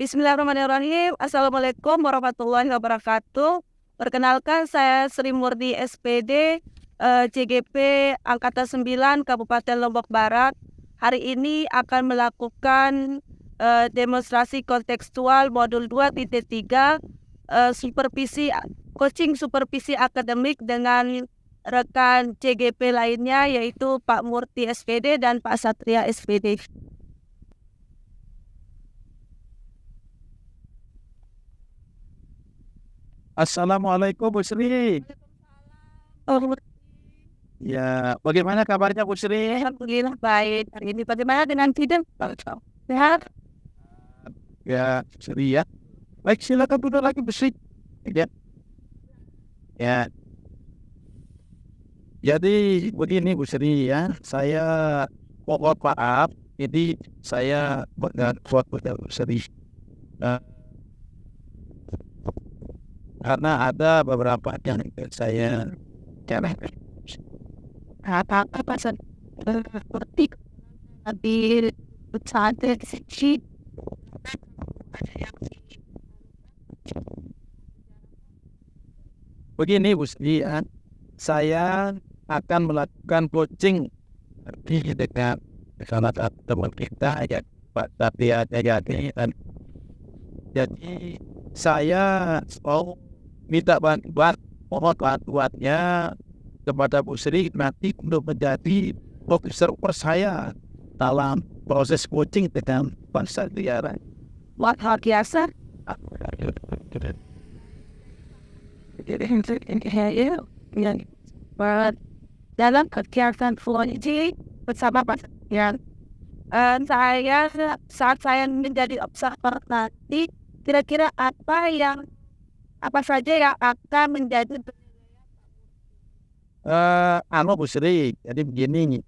Bismillahirrahmanirrahim. Assalamualaikum warahmatullahi wabarakatuh. Perkenalkan saya Sri Murni SPD, CGP Angkatan 9 Kabupaten Lombok Barat. Hari ini akan melakukan demonstrasi kontekstual modul 2.3 coaching supervisi akademik dengan rekan CGP lainnya, yaitu Pak Murti SPD dan Pak Satria SPD. Assalamualaikum Bu Sri. Oh, Ya, bagaimana kabarnya Bu Sri? alhamdulillah baik. Hari ini bagaimana dengan Fidel? Sehat? Ya, Sri ya. Baik, silakan duduk lagi Bu Sri. Ya. Ya. Jadi begini Bu Sri ya, saya mohon maaf. Ini saya buat Bu Sri. Nah, karena ada beberapa yang saya cerehkan. Apa seperti hadir bercanda sih? Begini Bu Sri ya, saya akan melakukan coaching dengan salah satu teman kita ya Pak Satria jadi saya mau minta mohon bantuannya kepada Bu Sri nanti untuk menjadi observer saya dalam proses coaching dengan Pak Satria. Luar biasa. Dalam kegiatan Fuji bersama Pak Satria, saat saya menjadi observer nanti, kira-kira apa saja yang akan menjadi Bu Sri, jadi begini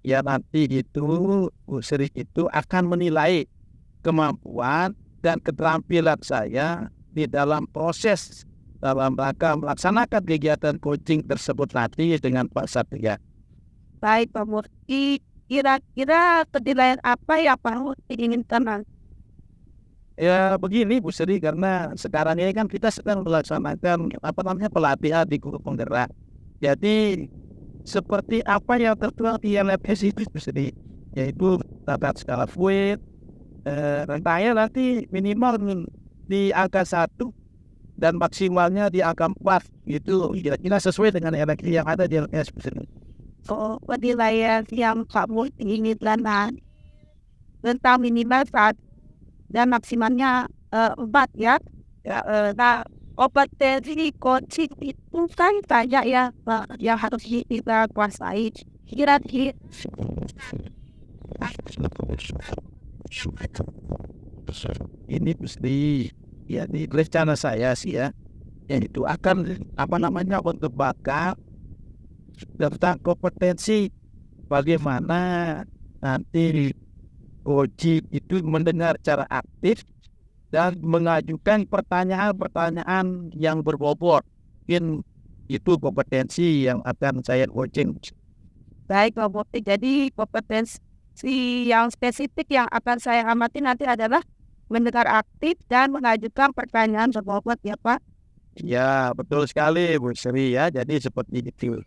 ya, nanti itu Bu Sri itu akan menilai kemampuan dan keterampilan saya di dalam proses dalam rangka melaksanakan kegiatan coaching tersebut nanti dengan Pak Satria. baik Pak Murti? Kira-kira penilaian apa yang Pak Murti inginkan? Ya begini Bu Sri, karena sekarang ini kan kita sedang melaksanakan pelatihan di guru penggerak. Jadi seperti apa yang tertuang di LMS itu Bu Sri, yaitu tata skala fluid, rentangnya nanti minimal di angka 1 dan maksimalnya di angka 4, itu kira-kira sesuai dengan energi yang ada di LMS Bu Sri. Penilaian yang Pak Murti inginkan tentang minimal 1 dan maksimalnya 4 ya. Nah, kompetensi coaching itu kan banyak ya Pak, yang harus kita kuasai. Kira-kira Ini mesti ya di rencana saya sih ya, yaitu akan untuk bakal tentang kompetensi bagaimana nanti coaching itu mendengar secara aktif dan mengajukan pertanyaan-pertanyaan yang berbobot. Mungkin itu kompetensi yang akan saya coaching. baik Pak Murti, jadi kompetensi yang spesifik yang akan saya amati nanti adalah mendengar aktif dan mengajukan pertanyaan berbobot ya Pak. Ya, betul sekali Bu Sri ya. Jadi seperti itu.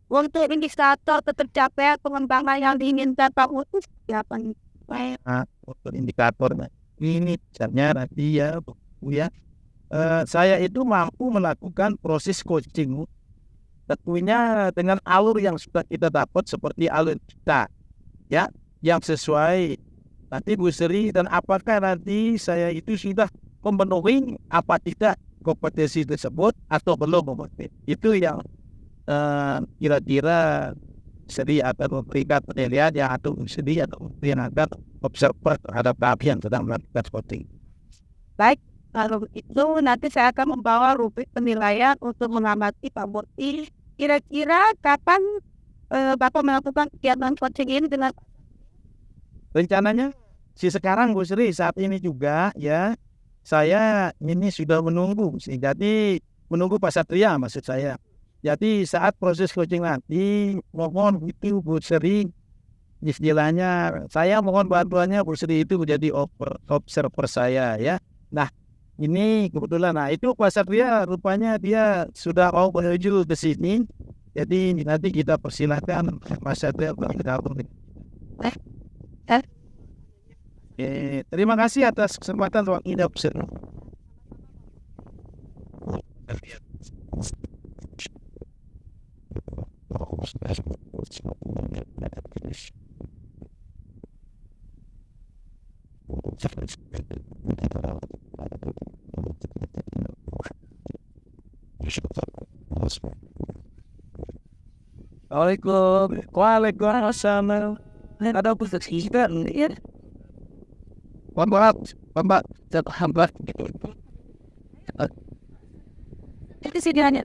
Untuk indikator tercapaian pengembangan yang diinginkan Pak Murti siapa nih? Nah, untuk indikatornya ini misalnya nanti ya Bu ya, saya itu mampu melakukan proses coaching tentunya dengan alur yang sudah kita dapat seperti alur kita ya, yang sesuai nanti Bu Sri, dan apakah nanti saya itu sudah memenuhi apa tidak kompetensi tersebut atau belum memenuhi. Itu yang kira-kira Sri akan memberikan penilaian yang atau Sri atau yang akan observer terhadap kami yang sedang melakukan coaching. Baik, kalau itu nanti saya akan membawa rubrik penilaian untuk mengamati Pak Murti. Kira-kira kapan Bapak melakukan kegiatan coaching ini dengan Rencananya si sekarang Bu Sri, saat ini juga ya, saya ini sudah menunggu sih. Jadi menunggu Pak Satria maksud saya. Jadi saat proses coaching nanti mohon itu Bu Sri istilahnya saya mohon bantuannya Bu Sri itu menjadi observer saya ya. Nah ini kebetulan, nah itu Pak Satria rupanya dia sudah mau menuju ke sini. Jadi nanti kita persilahkan Mas Satria untuk bergabung. Terima kasih atas kesempatan waktu ini. Waalaikumsalam. Ada posisi kita ya. Mbak, terhambat. Itu sih dia hanya.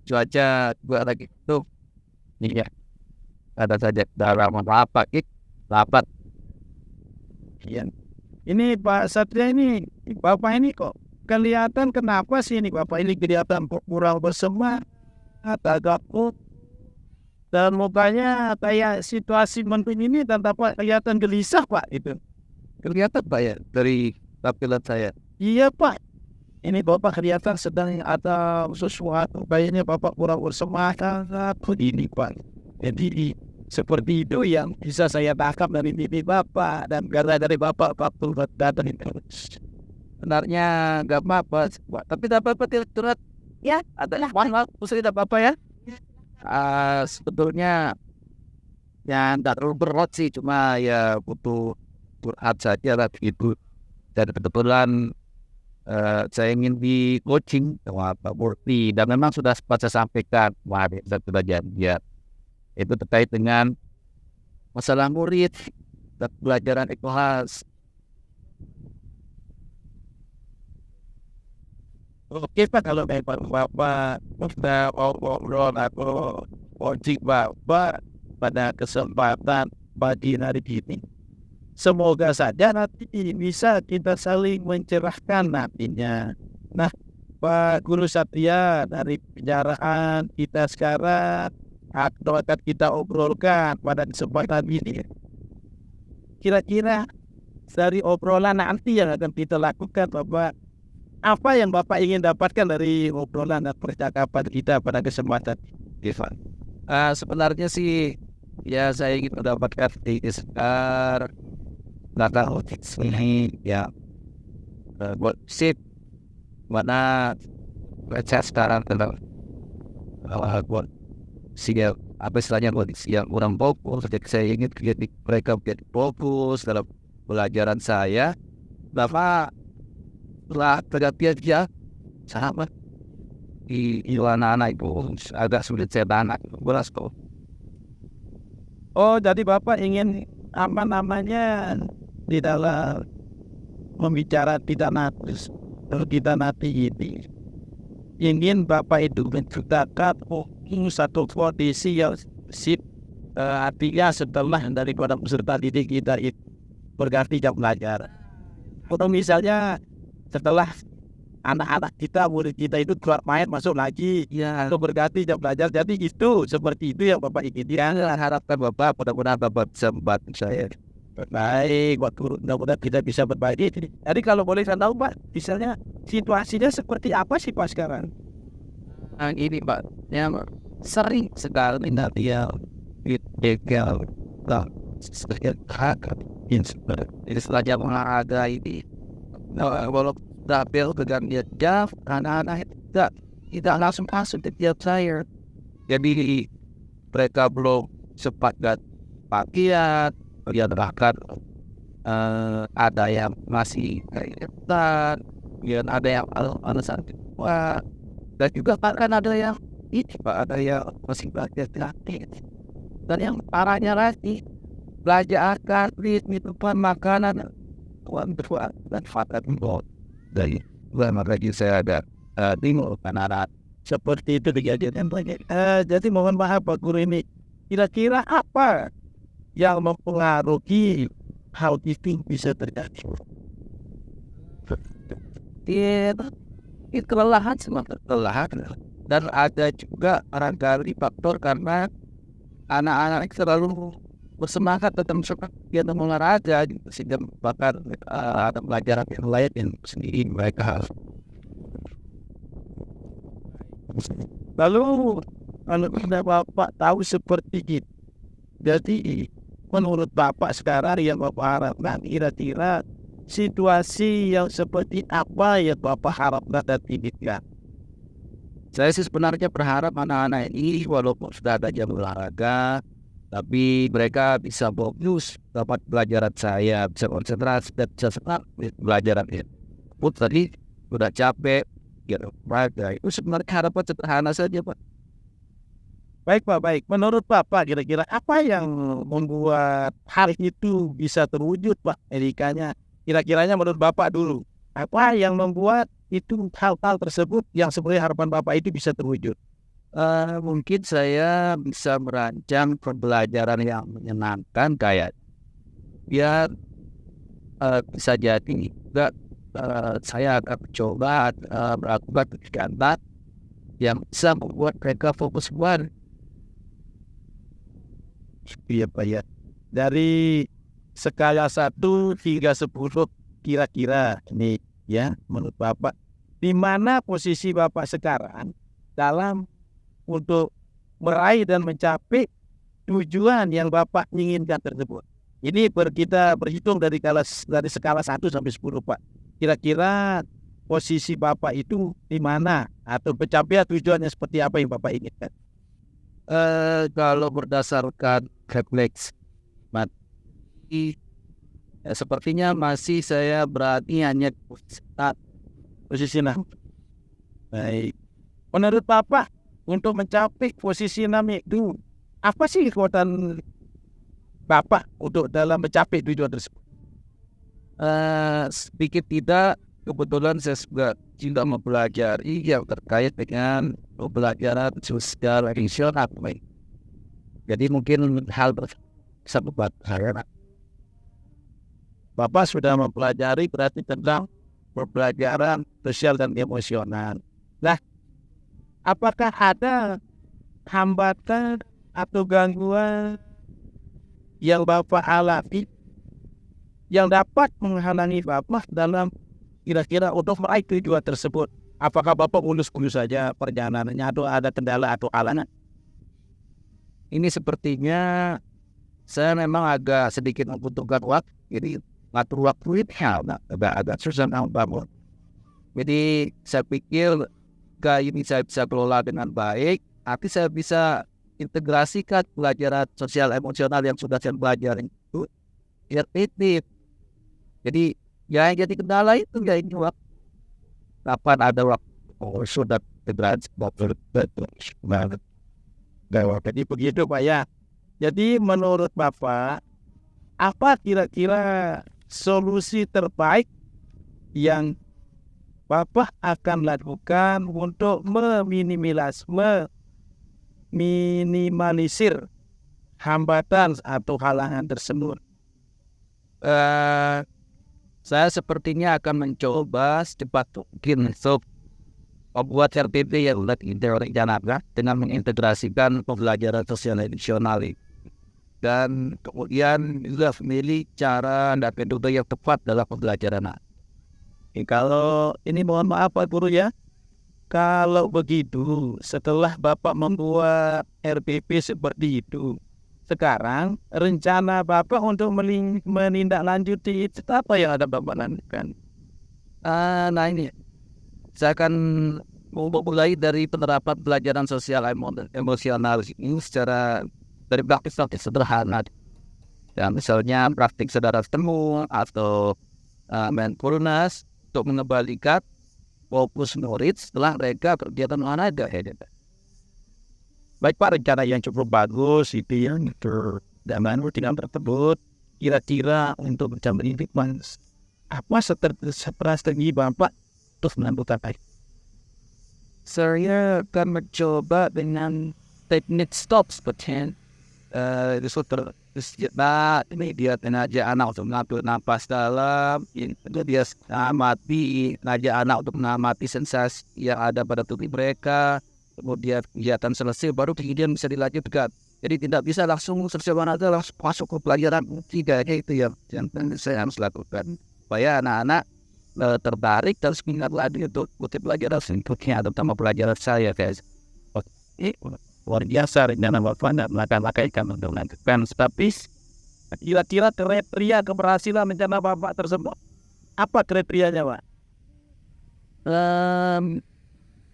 Cuaca gua lagi tuh, iya. Ada saja dalam apa rapat. Iya. Ini Pak Satria ini, Bapak ini kok kelihatan kenapa sih ini Bapak ini kelihatan kurang bersemangat, agak dan mukanya kayak situasi penting ini dan Bapak kelihatan gelisah Pak itu. Kelihatan Pak ya dari tampilan saya. Iya Pak. Ini Bapak kelihatan sedang ada sesuatu, kayaknya Bapak kurang bersemangat ini Pak. Jadi seperti itu yang bisa saya tangkap dari mimpi Bapak dan karena dari Bapak datang itu. Sebenarnya nggak apa-apa, tapi dapat surat Ya, ada maaf, tidak apa-apa ya. Sebetulnya ya nggak terlalu berat sih, cuma ya butuh curhat saja lah begitu. Dan kebetulan saya ingin di coaching sama Pak Murti dan memang sudah sempat saya sampaikan kemarin satu bagian ya itu terkait dengan masalah murid dan pelajaran ikhlas. Oke Pak, kalau Bapak kita mau ngobrol atau coaching Bapak pada kesempatan pagi hari ini, semoga saja nanti bisa kita saling mencerahkan nantinya. Nah, Pak Guru Satria, dari pembicaraan kita sekarang atau akan kita obrolkan pada kesempatan ini, kira-kira dari obrolan nanti yang akan kita lakukan Bapak, apa yang Bapak ingin dapatkan dari obrolan dan percakapan kita pada kesempatan ini? Sebenarnya sih ya saya ingin mendapatkan di sekitar data ini ya buat sip mana baca sekarang tentang buat siap apa istilahnya buat siap kurang fokus. Jadi saya ingin mereka menjadi fokus dalam pelajaran saya. Bapak setelah terjadi dia sama di anak-anak itu agak sulit saya tahan beras kok. Oh jadi Bapak ingin apa namanya di dalam membicara kita nanti ini ingin Bapak itu menciptakan satu kondisi yang artinya setelah daripada peserta didik kita itu berganti jam belajar. Atau misalnya setelah anak-anak kita, murid kita itu keluar main masuk lagi, ya, itu berganti jam belajar. Jadi itu seperti itu yang Bapak ingin. Ya, harapkan Bapak mudah-mudahan Bapak bisa membantu saya. Baik, waktu mudah-mudahan kita bisa berbagi. Jadi kalau boleh saya tahu Pak, misalnya situasinya seperti apa sih Pak sekarang? Ini Pak, yang sering sekali nanti ya ilegal, ini setelah olahraga ini, walau dapil kegantian jam, anak-anak tidak langsung masuk ke tiap saya. Jadi mereka belum sempat ganti pakaian, kemudian bahkan ada yang masih kegiatan, kemudian ada yang alasan kedua, dan juga bahkan ada yang ini Pak, ada yang masih belajar gratis. Dan yang parahnya lagi belajar gratis, minuman, makanan, uang berbuat dan fakta bot. Dari maka saya ada bingung anak-anak seperti itu kejadian banyak. Jadi mohon maaf Pak Guru, ini kira-kira apa yang mempengaruhi hal itu bisa terjadi? Itu kelelahan, semua kelelahan Dan ada juga barangkali faktor karena anak-anak selalu bersemangat dalam kegiatan olahraga gitu, sehingga bahkan ada pelajaran yang lain yang sendiri mereka harus. Lalu kalau sudah Bapak tahu seperti itu, jadi menurut Bapak sekarang yang Bapak harapkan kira-kira situasi yang seperti apa yang Bapak harapkan dan inginkan? Saya sih sebenarnya berharap anak-anak ini walaupun sudah ada jam olahraga, tapi mereka bisa fokus dapat pelajaran saya, bisa konsentrasi dan bisa senang pelajaran ini. Put tadi udah capek, gitu. Itu sebenarnya harapan sederhana saja, Pak. Baik Pak, baik. Menurut Bapak kira-kira apa yang membuat hal itu bisa terwujud, Pak? Elikanya, kira-kiranya menurut Bapak dulu, apa yang membuat itu hal-hal tersebut yang sebenarnya harapan Bapak itu bisa terwujud? Mungkin saya bisa merancang pembelajaran yang menyenangkan kayak biar bisa jadi juga saya akan coba melakukan kegiatan yang bisa membuat mereka fokus buat. Iya Pak ya. Dari skala 1 hingga 10 kira-kira ini ya menurut Bapak di mana posisi Bapak sekarang dalam untuk meraih dan mencapai tujuan yang Bapak inginkan tersebut. Ini kita berhitung dari skala 1 sampai 10 Pak. Kira-kira posisi Bapak itu di mana atau pencapaian tujuannya seperti apa yang Bapak inginkan? Kalau berdasarkan refleks mati, sepertinya masih saya berarti hanya posisi 6. Baik. Menurut Bapak untuk mencapai posisi 6 itu apa sih kekuatan Bapak untuk dalam mencapai tujuan tersebut? Sedikit tidak, kebetulan saya juga juga mempelajari yang terkait dengan pembelajaran sosial fungsional. Jadi mungkin hal bisa membuat saya. Bapak sudah mempelajari berarti tentang pembelajaran sosial dan emosional. Nah, apakah ada hambatan atau gangguan yang Bapak alami yang dapat menghalangi Bapak dalam kira-kira untuk meraih tujuan tersebut? Apakah Bapak mulus-mulus saja perjalanannya atau ada kendala atau halangan? Ini sepertinya saya memang agak sedikit membutuhkan waktu, jadi ngatur waktu ini agak susah bangun. Jadi saya pikir ini saya bisa kelola dengan baik, nanti saya bisa integrasikan pelajaran sosial emosional yang sudah saya pelajari itu efektif. Jadi ya yang jadi kendala itu ya ini waktu. Kapan ada waktu sudah integrasi banget. Jadi begitu Pak ya. Jadi menurut Bapak apa kira-kira solusi terbaik yang Bapak akan lakukan untuk minimalisir hambatan atau halangan tersebut? Saya sepertinya akan mencoba secepat mungkin untuk membuat RPP yang direncanakan dengan mengintegrasikan pembelajaran sosial emosional dan kemudian juga memilih cara dan metode yang tepat dalam pembelajaran. Kalau ini mohon maaf Pak Guru ya, kalau begitu setelah Bapak membuat RPP seperti itu, sekarang rencana Bapak untuk menindaklanjuti itu apa yang ada Bapak lakukan? Nah ini saya akan mulai dari penerapan pelajaran sosial emosional ini secara dari praktik sederhana. Ya, misalnya praktik saudara temu atau mindfulness untuk mengembalikan fokus murid setelah mereka kegiatan olahraga. Baik Pak, rencana yang cukup bagus itu yang dengan rutinam tersebut kira-kira untuk mencapai hikmah apa strategi Bapak terus menentukan baik? Saya akan mencoba dengan teknik stop seperti ini dia tenaga anak untuk mengambil nafas dalam, dia amati tenaga anak untuk mengamati sensasi yang ada pada tubuh mereka, kemudian kegiatan selesai baru kemudian bisa dilanjutkan. Jadi tidak bisa langsung selesai aja langsung masuk ke pelajaran tidaknya itu yang saya harus lakukan supaya anak-anak tertarik dan semangat lagi untuk ikuti pelajaran berikutnya terutama pelajaran saya guys. Oke, luar biasa rencana Bapak dan langkah-langkah yang kami lakukan. Tapi kira-kira kriteria keberhasilan rencana Bapak tersebut apa kriterianya Pak?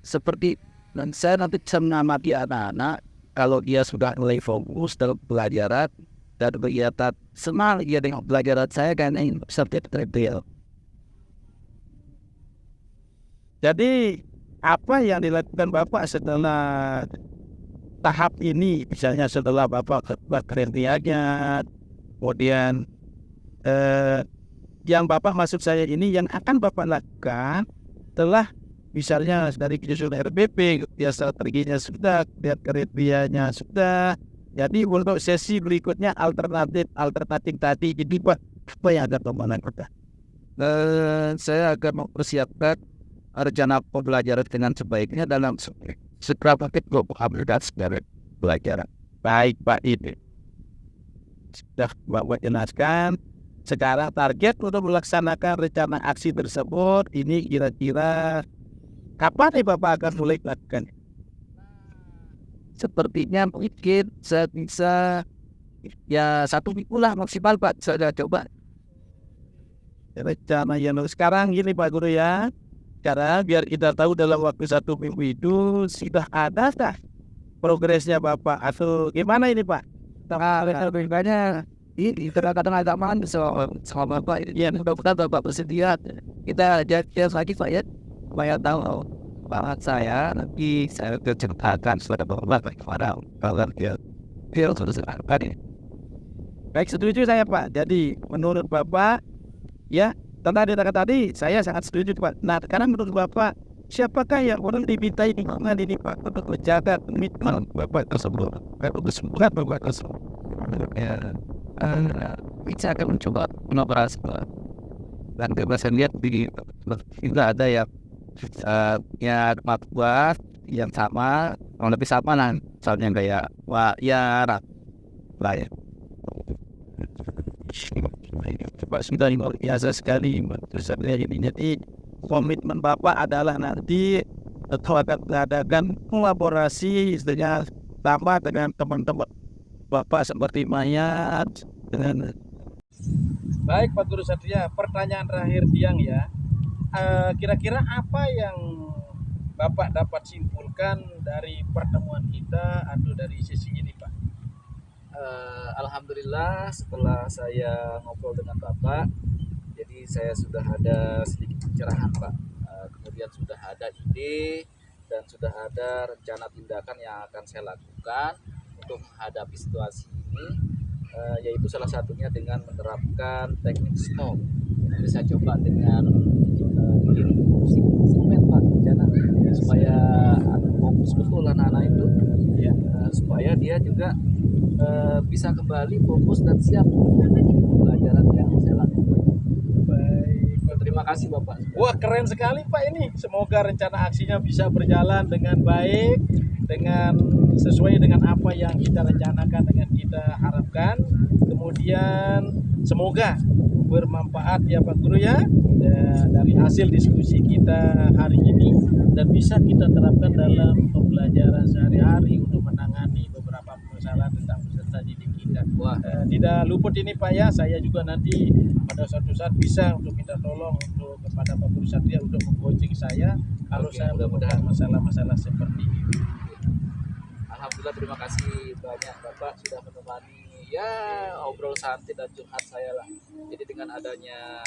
Seperti dan saya nanti bisa mengamati anak-anak kalau dia sudah mulai fokus dalam pelajaran dan kegiatan senang dia dengan pelajaran saya kan ini seperti kriteria. Jadi apa yang dilakukan Bapak setelah tahap ini, misalnya setelah Bapak kriterianya, kemudian yang Bapak maksud saya ini yang akan Bapak lakukan setelah misalnya dari penyusunan RPP, ya strateginya sudah, lihat kriterianya sudah. Jadi untuk sesi berikutnya alternatif tadi, jadi Pak apa yang akan Bapak lakukan? Saya akan mempersiapkan rencana pembelajaran dengan sebaiknya dalam segera paket aplikasi dari pelajaran. Baik Pak, ini sudah Bapak jelaskan. Sekarang target untuk melaksanakan rencana aksi tersebut ini kira-kira kapan nih Bapak akan mulai lakukan? Sepertinya mungkin saya bisa ya 1 minggu lah maksimal Pak. Saya coba rencana yang sekarang gini Pak Guru ya. Karena biar kita tahu dalam waktu 1 minggu itu sudah ada progresnya Bapak atau gimana ini Pak? Rencana ini kadang-kadang agak mahal sama Bapak. Ya mudah-mudahan Bapak bersedia. Kita jadi lagi Pak ya. Supaya tahu banget saya nanti saya ceritakan kepada Bapak kepada kalian ya. Baik, setuju saya Pak. Jadi menurut Bapak ya tadi saya sangat setuju Pak. Nah sekarang menurut Bapak siapakah yang orang dimintai lingkungan ini Pak untuk menjaga komitmen Bapak tersebut? Bukan Bapak tersebut. Kita akan mencoba menoperasi dan saya lihat tidak ada yang ya buat yang sama, kalau lebih sama lah, misalnya kayak wah ya lah ya. Pak sudah luar biasa sekali terus saya ini. Jadi komitmen Bapak adalah nanti atau akan mengadakan kolaborasi istilahnya sama dengan teman-teman Bapak seperti Mayat dengan. Baik Pak Guru Satria, pertanyaan terakhir Tiang ya. Kira-kira apa yang Bapak dapat simpulkan dari pertemuan kita atau dari sesi ini Pak? Alhamdulillah setelah saya ngobrol dengan Bapak, jadi saya sudah ada sedikit pencerahan Pak. Kemudian sudah ada ide dan sudah ada rencana tindakan yang akan saya lakukan untuk menghadapi situasi ini, yaitu salah satunya dengan menerapkan teknik SNOW. Jadi saya coba dengan segmen Pak rencana supaya fokus betul anak-anak itu ya, supaya dia juga bisa kembali fokus dan siap pelajaran yang saya lakukan. Baik, Terima kasih Bapak. wah keren sekali Pak ini. Semoga rencana aksinya bisa berjalan dengan baik, dengan sesuai dengan apa yang kita rencanakan, dengan kita harapkan. Kemudian semoga bermanfaat ya Pak Guru ya, dari hasil diskusi kita hari ini dan bisa kita terapkan dalam pembelajaran sehari-hari untuk menangani beberapa permasalahan tentang peserta didik kita. Wah, Tidak luput ini Pak ya, saya juga nanti pada suatu saat bisa untuk minta tolong untuk kepada Pak Guru Satria untuk mengcoaching saya kalau Oke, saya mudah-mudahan. menemukan masalah-masalah seperti ini. Alhamdulillah terima kasih banyak Bapak sudah menemani ya obrol santai dan curhat saya lah. Jadi dengan adanya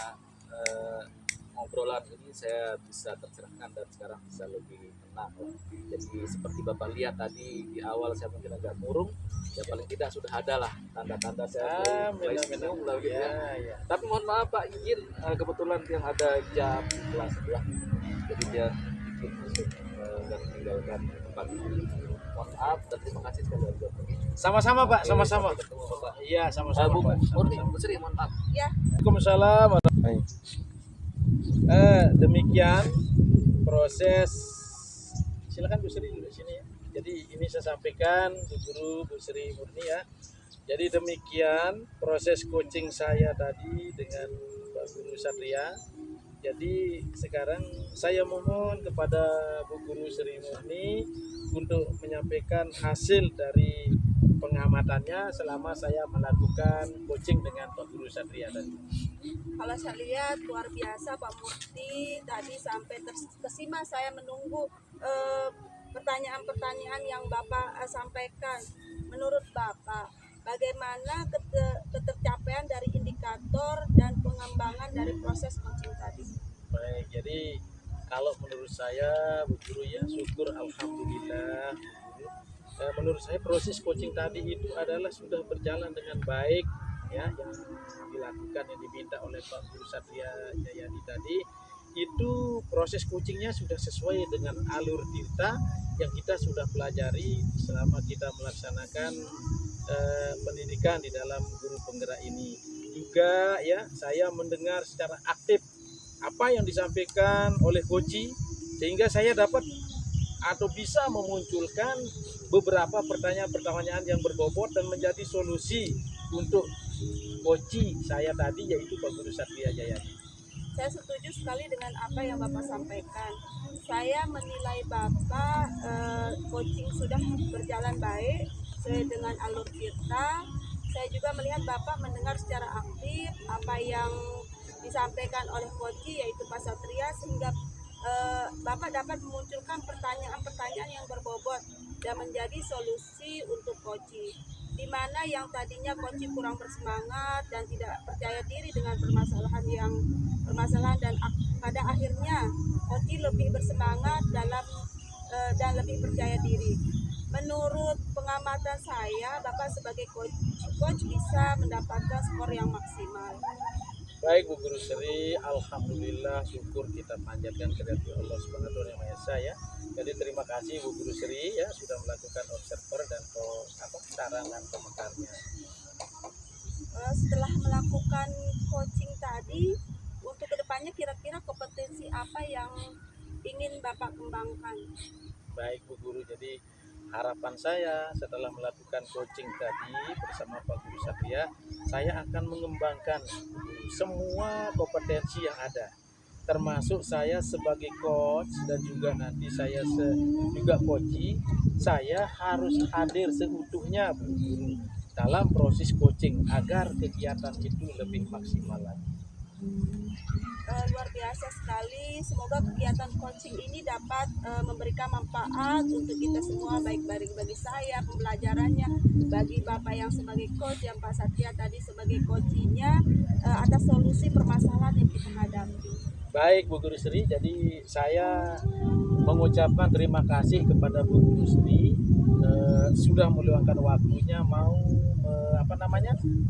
ngobrolan ini saya bisa tercerahkan dan sekarang bisa lebih tenang lah. Jadi seperti Bapak lihat tadi di awal saya mungkin agak murung, ya paling tidak sudah ada lah tanda-tanda saya mulai senyum lah gitu ya. Ya. Tapi mohon maaf Pak, izin kebetulan yang ada jam di kelas sebelah, jadi dia ikut masuk dan meninggalkan tempat ini. Mohon maaf dan terima kasih sekali lagi Bapak. Sama-sama Pak, Oke, sama-sama. sampai ketemu Bapak. Iya, sama-sama Bu Pak. Murni, Sama-sama. Bu Sri, mohon maaf. Waalaikumsalam. Demikian proses. Silakan Bu Sri duduk sini ya. Jadi ini saya sampaikan Bu Guru, Bu Sri Murni ya. Jadi demikian proses coaching saya tadi dengan Pak Guru Satria. Jadi sekarang saya mohon kepada Bu Guru Sri Murni untuk menyampaikan hasil dari pengamatannya selama saya melakukan coaching dengan Pak Guru Satria tadi. Kalau saya lihat luar biasa Pak Murti tadi sampai terkesima saya menunggu pertanyaan-pertanyaan yang Bapak sampaikan. Menurut Bapak, bagaimana ketercapaian dari indikator dan pengembangan dari proses coaching tadi? Baik, jadi kalau menurut saya Bu Guru ya, syukur alhamdulillah Bu Guru. Menurut saya proses coaching tadi itu adalah sudah berjalan dengan baik ya, yang dilakukan yang diminta oleh Pak Guru Satria Jayadi tadi itu proses coachingnya sudah sesuai dengan alur tirta yang kita sudah pelajari selama kita melaksanakan pendidikan di dalam guru penggerak ini. Juga ya, saya mendengar secara aktif apa yang disampaikan oleh Koci sehingga saya dapat atau bisa memunculkan beberapa pertanyaan-pertanyaan yang berbobot dan menjadi solusi untuk Koci saya tadi, yaitu Pak Guru Satria Jayadi. Saya setuju sekali dengan apa yang Bapak sampaikan. Saya menilai Bapak coaching sudah berjalan baik sesuai dengan alur tirta. Saya juga melihat Bapak mendengar secara aktif apa yang disampaikan oleh Koci yaitu Pak Satria, sehingga Bapak dapat memunculkan pertanyaan-pertanyaan yang berbobot dan menjadi solusi untuk Koci. Di mana yang tadinya Koci kurang bersemangat dan tidak percaya diri dengan permasalahan dan pada akhirnya Koci lebih bersemangat dan lebih percaya diri. Menurut pengamatan saya, Bapak sebagai coach bisa mendapatkan skor yang maksimal. Baik Bu Guru Sri, alhamdulillah, syukur kita panjatkan kehadirat Allah Subhanahu wa Ta'ala ya. Jadi terima kasih Bu Guru Sri ya sudah melakukan observer dan saran dan komentarnya. Setelah melakukan coaching tadi, untuk kedepannya kira-kira kompetensi apa yang ingin Bapak kembangkan? Baik Bu Guru, jadi harapan saya setelah melakukan coaching tadi bersama Pak Guru Satria, saya akan mengembangkan semua kompetensi yang ada, termasuk saya sebagai coach dan juga nanti saya juga coaching. Saya harus hadir seutuhnya Bu Guru dalam proses coaching agar kegiatan itu lebih maksimal lagi. Luar biasa sekali. Semoga kegiatan coaching ini dapat memberikan manfaat untuk kita semua, baik bagi saya pembelajarannya, bagi Bapak yang sebagai coach, yang Pak Satria tadi sebagai coachingnya, atas solusi permasalahan yang kita hadapi. Baik Bu Guru Sri, jadi saya mengucapkan terima kasih kepada Bu Guru Sri sudah meluangkan waktunya mau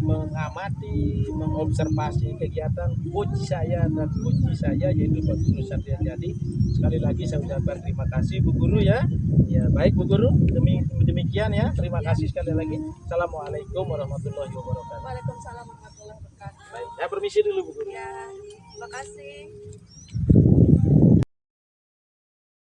mengamati, mengobservasi kegiatan coach saya dan coach saya yaitu Pak Guru Satria. Jadi sekali lagi saya ucapkan terima kasih Bu Guru ya. Ya baik Bu Guru, demikian ya. Terima kasih sekali lagi. Assalamualaikum warahmatullahi wabarakatuh. Waalaikumsalam warahmatullahi wabarakatuh. Baik, saya permisi dulu Bu Guru. Ya, terima kasih.